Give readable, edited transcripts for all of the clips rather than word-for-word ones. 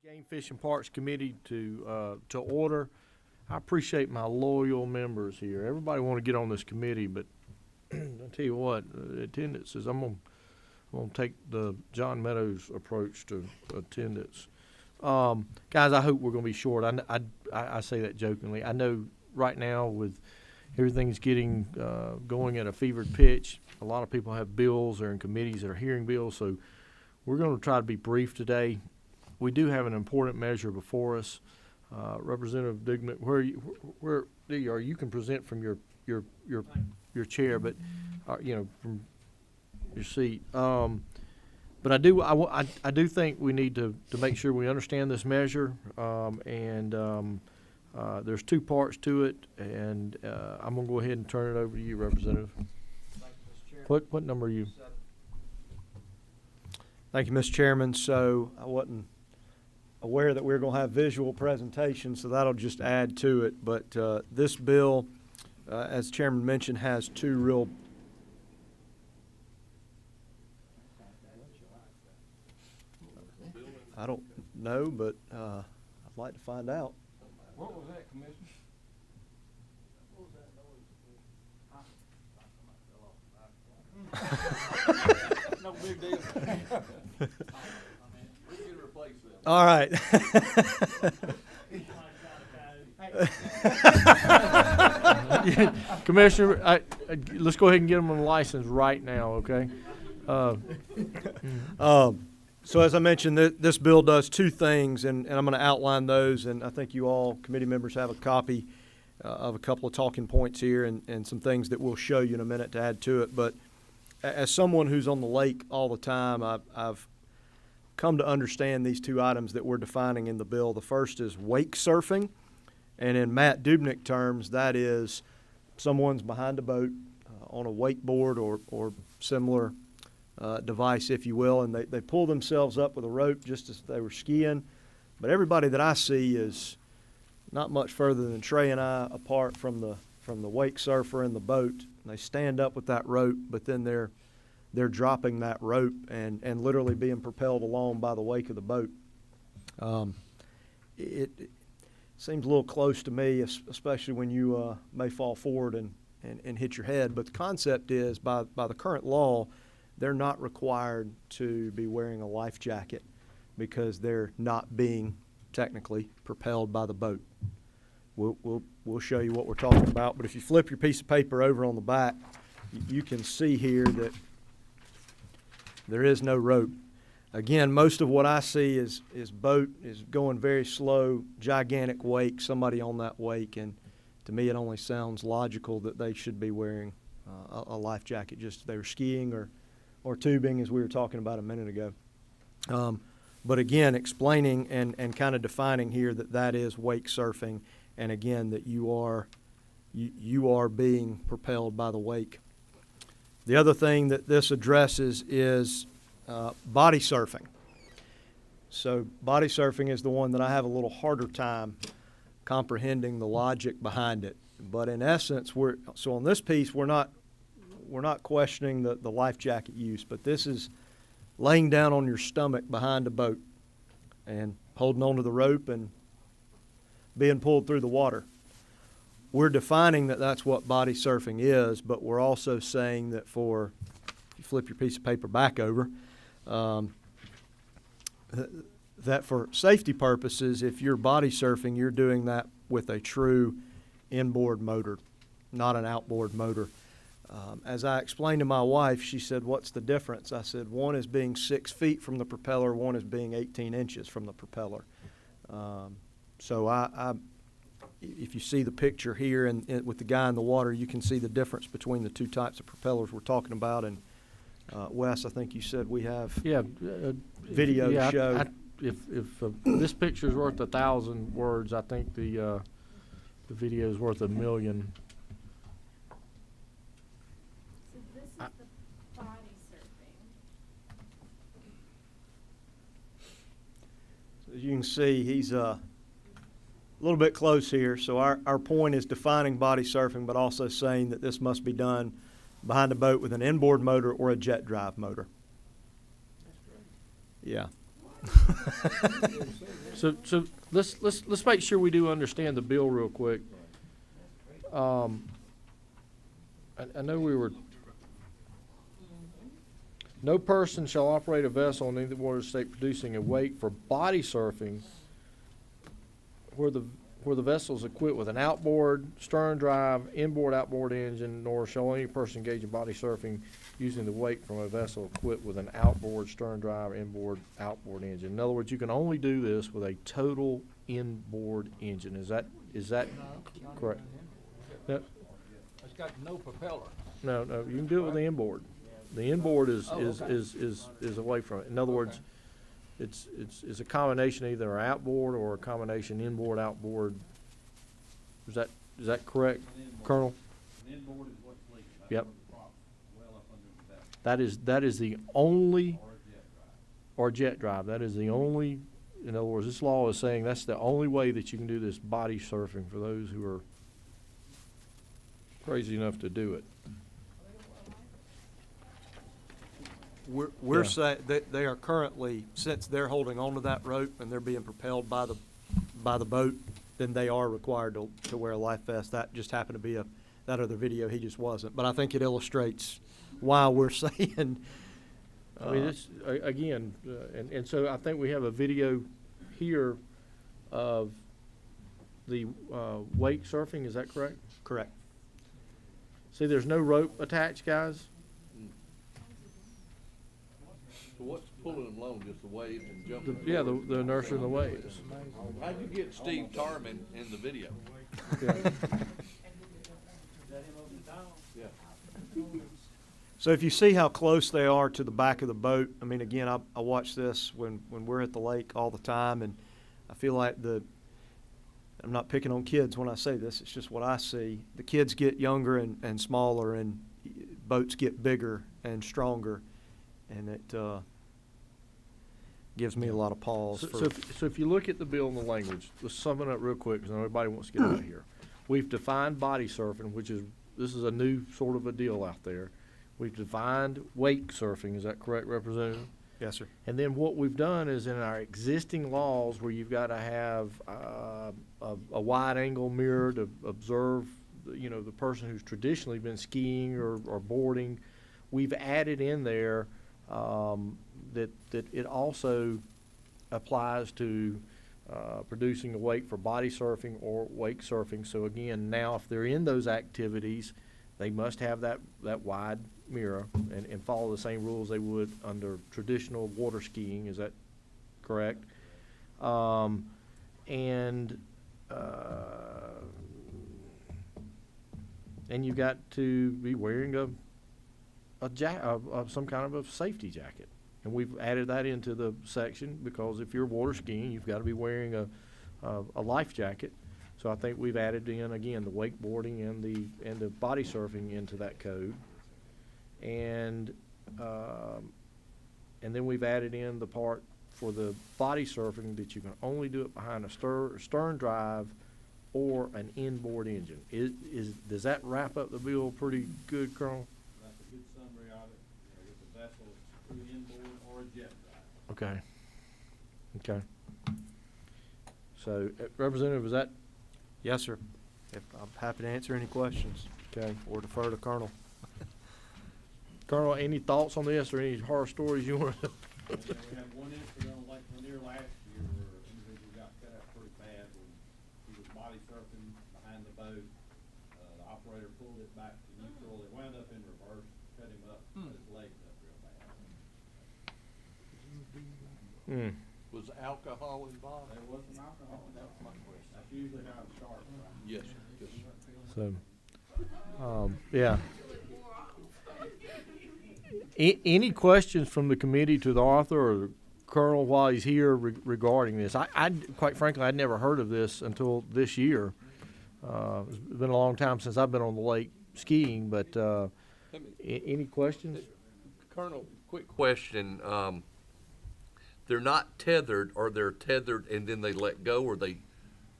Game Fish and Parks Committee to order. I appreciate my loyal members here. Everybody want to get on this committee, but I'll tell you what, attendance is, I'm gonna take the John Meadows approach to attendance. Guys, I hope we're gonna be short. I say that jokingly. I know right now with everything's getting going at a fevered pitch, a lot of people have bills or in committees that are hearing bills, so we're gonna try to be brief today. We do have an important measure before us. Representative Digman, where you can present from your chair, but from your seat. But I do think we need to make sure we understand this measure, and there's two parts to it, and I'm gonna go ahead and turn it over to you, Representative. Thank you, Mr. Chairman. What number are you? Thank you, Mr. Chairman. So I wasn't aware that we were going to have visual presentation, so that'll just add to it. But this bill, as Chairman mentioned, has two real. I don't know, but I'd like to find out. What was that, Commissioner? No big deal. We can replace them. All right. Commissioner, let's go ahead and get them on the license right now, okay? So as I mentioned, this bill does two things, and I'm going to outline those, and I think you all committee members have a copy of a couple of talking points here and some things that we'll show you in a minute to add to it. But as someone who's on the lake all the time, I've come to understand these two items that we're defining in the bill. The first is wake surfing, and in Matt Dubnik terms, that is someone's behind a boat on a wakeboard or similar device, if you will, and they pull themselves up with a rope just as they were skiing. But everybody that I see is not much further than Trey and I apart from the wake surfer and the boat. And they stand up with that rope, but then they're dropping that rope and literally being propelled along by the wake of the boat. It seems a little close to me, especially when you may fall forward and hit your head. But the concept is, by the current law, they're not required to be wearing a life jacket because they're not being technically propelled by the boat. We'll show you what we're talking about. But if you flip your piece of paper over on the back, you can see here that there is no rope. Again, most of what I see is boat is going very slow, gigantic wake, somebody on that wake, and to me it only sounds logical that they should be wearing a life jacket just if they were skiing or tubing, as we were talking about a minute ago. But again, explaining and kind of defining here that is wake surfing, and again that you are being propelled by the wake. The other thing that this addresses is body surfing. So body surfing is the one that I have a little harder time comprehending the logic behind it. But in essence, so on this piece we're not questioning the life jacket use, but this is laying down on your stomach behind a boat and holding onto the rope and being pulled through the water. We're defining that that's what body surfing is, but we're also saying that if you flip your piece of paper back over, that for safety purposes, if you're body surfing, you're doing that with a true inboard motor, not an outboard motor. As I explained to my wife, she said, "What's the difference?" I said, "One is being 6 feet from the propeller, one is being 18 inches from the propeller." So if you see the picture here and with the guy in the water, you can see the difference between the two types of propellers we're talking about. And Wes, I think you said we have video to show. If this picture is worth 1,000 words, I think the video is worth 1,000,000. So this is the body surfing. As you can see, he's a little bit close here. So our point is defining body surfing, but also saying that this must be done behind a boat with an inboard motor or a jet drive motor. Yeah. Wow. So let's make sure we do understand the bill real quick. I know we were, no person shall operate a vessel in any water state producing a wake for body surfing where the vessel is equipped with an outboard, stern drive, inboard, outboard engine, nor shall any person engage in body surfing using the wake from a vessel equipped with an outboard, stern drive, inboard, outboard engine. In other words, you can only do this with a total inboard engine. Is that correct? No, It's got no propeller. no, you can do it with the inboard. The inboard is away from it. In other words, it's a combination, either outboard or a combination inboard, outboard. Is that correct, Colonel? An inboard is what's leaking. That's Yep. where the problem, well up under the deck, That is the only, or a jet drive. or jet drive, that is the only, in other words, this law is saying that's the only way that you can do this body surfing for those who are crazy enough to do it. We're Yeah. saying that they are currently, since they're holding onto that rope and they're being propelled by the boat, then they are required to wear a life vest. That just happened to be that other video, he just wasn't. But I think it illustrates why we're saying. I mean, it's, again, and so I think we have a video here of the wake surfing, is that correct? Correct. See, there's no rope attached, guys. So what's pulling them along, just the waves and The, jumping? yeah, the inertia and the waves. How'd you get Steve Tarman in the video? Yeah. Yeah. So if you see how close they are to the back of the boat, I mean, again, I watch this when we're at the lake all the time, and I feel like I'm not picking on kids when I say this, it's just what I see. The kids get younger and smaller, and boats get bigger and stronger, and it gives me a lot of pause So, for. so if you look at the bill and the language, let's sum it up real quick, because everybody wants to get out of here. We've defined body surfing, this is a new sort of a deal out there. We've defined wake surfing, is that correct, Representative? Yes, sir. And then what we've done is in our existing laws where you've got to have a wide angle mirror to observe, the person who's traditionally been skiing or boarding, we've added in there that it also applies to producing a wake for body surfing or wake surfing. So again, now if they're in those activities, they must have that wide mirror and follow the same rules they would under traditional water skiing. Is that correct? And you've got to be wearing some kind of a safety jacket. And we've added that into the section because if you're water skiing, you've got to be wearing a life jacket. So I think we've added in, again, the wakeboarding and the body surfing into that code. And then we've added in the part for the body surfing that you can only do it behind a stern drive or an inboard engine. Does that wrap up the bill pretty good, Colonel? That's a good summary of it, with the vessel through inboard or a jet drive. Okay. Okay. So, Representative, is that Yes, sir. I'm happy to answer any questions okay? or defer to Colonel. Colonel, any thoughts on this or any horror stories you want to? We had one incident on Lake Lanier last year where an individual got cut up pretty bad when he was body surfing behind the boat. The operator pulled it back to neutral. It wound up in reverse, cut him up, cut his legs up real bad. Was alcohol involved? There wasn't alcohol, that was my question. That's usually how it starts, right? Yes, yes. So, yeah. Any questions from the committee to the author or the Colonel while he's here regarding this? I quite frankly, I'd never heard of this until this year. It's been a long time since I've been on the lake skiing, but any questions? Colonel, quick question. They're not tethered, or they're tethered and then they let go, or they,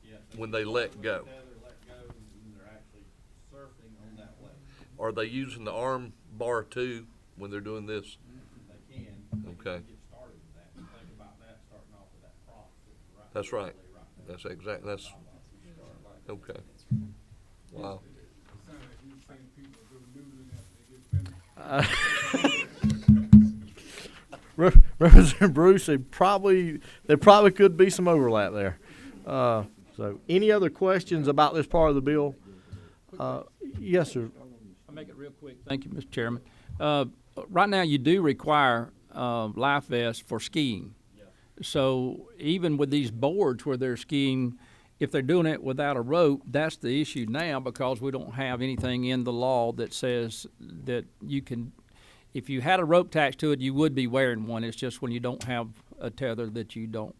Yes. when they let go? Tether, let go, and they're actually surfing on that lake. Are they using the arm bar too when they're doing this? They can. Okay. Get started with that. Think about that, That's right. That's okay. Wow. Representative Bruce, there probably could be some overlap there. So, any other questions about this part of the bill? Yes, sir. I'll make it real quick. Thank you, Mr. Chairman. Right now, you do require life vests for skiing. So even with these boards where they're skiing, if they're doing it without a rope, that's the issue now because we don't have anything in the law that says that you can, if you had a rope attached to it, you would be wearing one. It's just when you don't have a tether that you don't.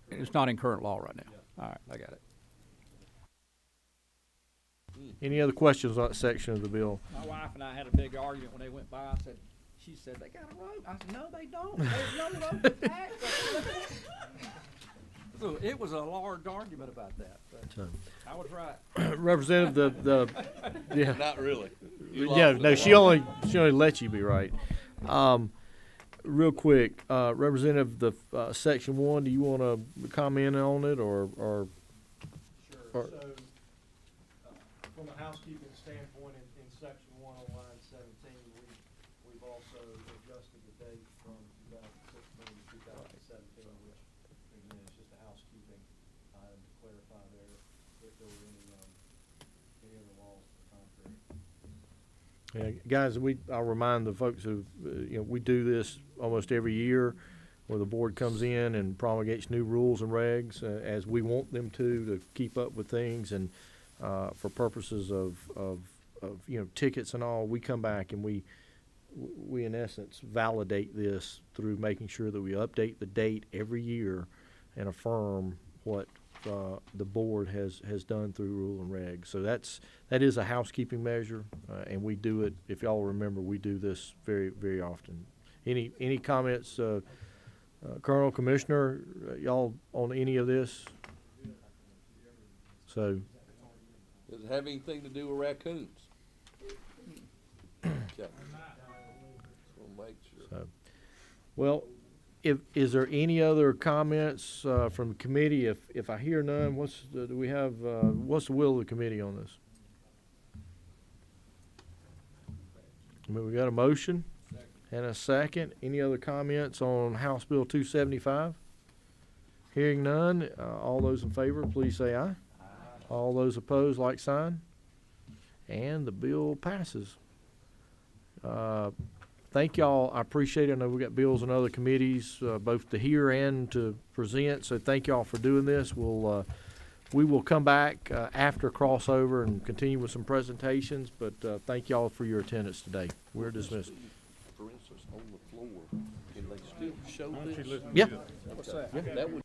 It's not in current law right now. All right, I got it. Any other questions on that section of the bill? My wife and I had a big argument when they went by. She said, they got a rope. I said, no, they don't. There's no rope attached. So it was a large argument about that, but So, I was right. Representative, yeah. Not really. You Yeah, lost no, it. she only let you be right. Real quick, Representative, section 1, do you want to comment on it or? Or- Sure, so, from a housekeeping standpoint, in section 1 on line 17, we've also adjusted the date from 2016 to 2017, which, again, is just a housekeeping item to clarify there if there were any other laws to the contrary. Yeah, guys, I'll remind the folks who, we do this almost every year where the board comes in and promulgates new rules and regs as we want them to keep up with things and for purposes of tickets and all, we come back and we in essence validate this through making sure that we update the date every year and affirm what the board has done through rule and reg. So that is a housekeeping measure, and we do it. If y'all remember, we do this very, very often. Any comments, Colonel, Commissioner, y'all on any of this? So, Does it have anything to do with raccoons? Okay. Just wanna make sure. so, well, is there any other comments from the committee? If I hear none, what's the will of the committee on this? I mean, we got a motion and a second. Any other comments on House Bill 275? Hearing none, all those in favor, please say aye. All those opposed, like sign. And the bill passes. Thank y'all. I appreciate it. I know we got bills in other committees, both to hear and to present. So thank y'all for doing this. We will come back after crossover and continue with some presentations. But thank y'all for your attendance today. We're dismissed. For instance, on the floor, can they still show this? Yeah. What's that? That would